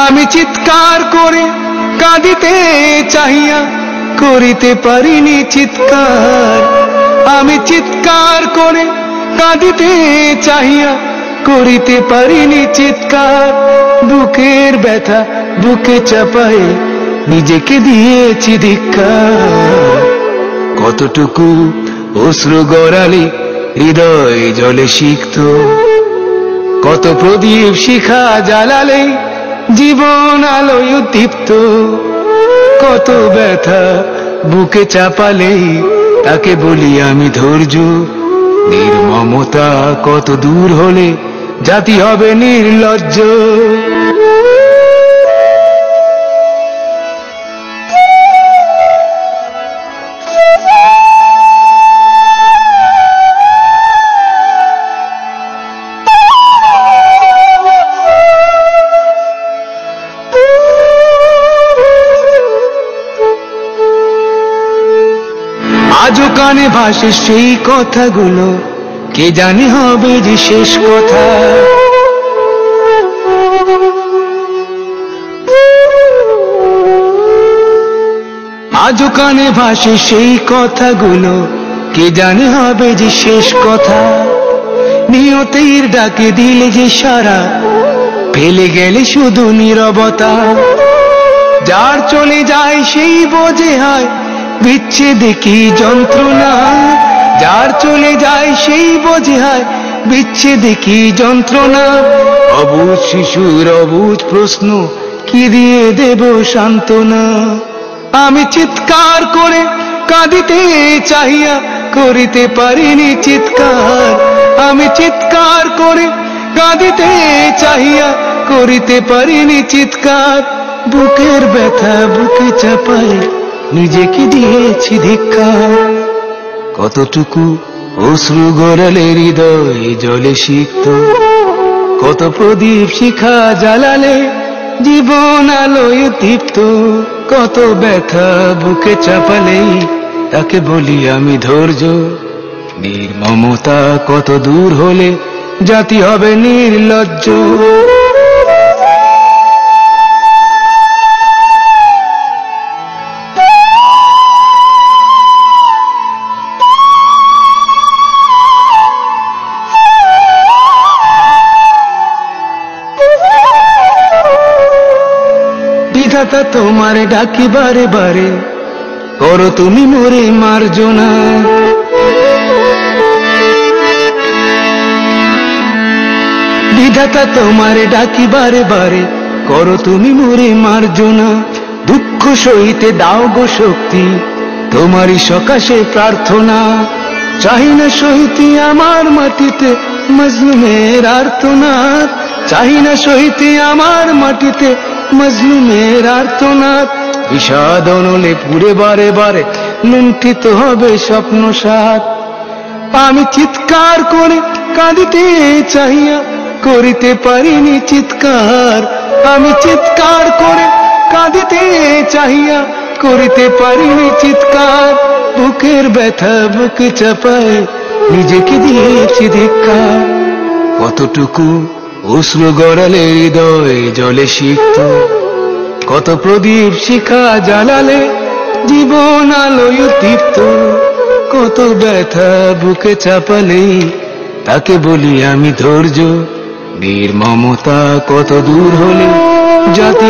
আমি চিৎকার করে কাঁদিতে চাহিয়া করিতে পারিনি চিৎকার। আমি চিৎকার করে কাঁদিতে চাহিয়া করিতে পারিনি চিৎকার। বুকের ব্যথা বুকে চাপায়ে নিজেকে দিয়েছি ধিক্কার। কতটুকু অশ্রু গড়ালে হৃদয় জলে সিক্ত, কত প্রদীপ শিখা জ্বালালে জীবন আলোয় উদ্দীপ্ত। কত ব্যথা বুকে চাপালে তাকে বলি আমি ধৈর্য। নির্মমতা কত দূর হলে জাতি হবে নির্লজ্জ। আজও কানে ভাসে সেই কথাগুলো, কে জানে হবে যে শেষ কথা। আজও কানে ভাসে সেই কথাগুলো, কে জানে হবে যে শেষ কথা। নিয়তির ডাকে দিলে যে সারা, ফেলে গেলে শুধু নীরবতা। যার চলে যায় সেই বোঝে হয় বিচ্ছেদে কি যন্ত্রণা। যার চলে যায় সেই বোঝে হয় বিচ্ছেদে কি যন্ত্রণা। অবুঝ শিশুর অবুঝ প্রশ্ন, কি দিয়ে দেব সান্ত্বনা। আমি চিৎকার করে কাঁদিতে চাহিয়া করিতে পারিনি চিৎকার। আমি চিৎকার করে কাঁদিতে চাহিয়া করিতে পারিনি চিৎকার। বুকের ব্যথা বুকে চাপায় নিজেকে দিয়েছি ধিক্কার। কতটুকু অশ্রু গড়ালে হৃদয় জলে সিক্ত, কত প্রদীপ শিখা জ্বালালে জীবন আলোয় দীপ্ত। কত ব্যথা বুকে চাপালেই তাকে বলি আমি ধৈর্য। নির্মমতা কত দূর হলে জাতি হবে নির্লজ্জ। বিধাতা তোমার ডাকি বারে বারে, করো তুমি মোরে মার্জনা। বিধাতা তোমার ডাকি বারে বারে, করো তুমি মোরে মার্জনা। দুঃখ সইতে দাও গো শক্তি, তোমারই সকাশে প্রার্থনা। চাহি না সইতে আমার মাটিতে মজলুমের আর্তনাদ। চাহি না সইতে আমার মাটিতে মজলুমের আর্তনাদ। বিষাদ অনলে পুড়ে বারে বারে লুণ্ঠিত হবে স্বপ্ন সাত। আমি চিৎকার করে কাঁদিতে চাহিয়া করিতে পারিনি চিৎকার। আমি চিৎকার করে কাঁদিতে চাহিয়া করিতে পারিনি চিৎকার। বুকের ব্যথা বুকে চাপায় নিজেকে দিয়েছি ধিক্কার। কতটুকু অশ্রু গড়ালে হৃদয় জলে সিক্ত, কত প্রদীপ শিখা জ্বালালে জীবন আলোয় দীপ্ত। কত ব্যথা বুকে চাপালে তাকে বলি আমি ধৈর্য। নির্মমতা কত দূর হলে জাতি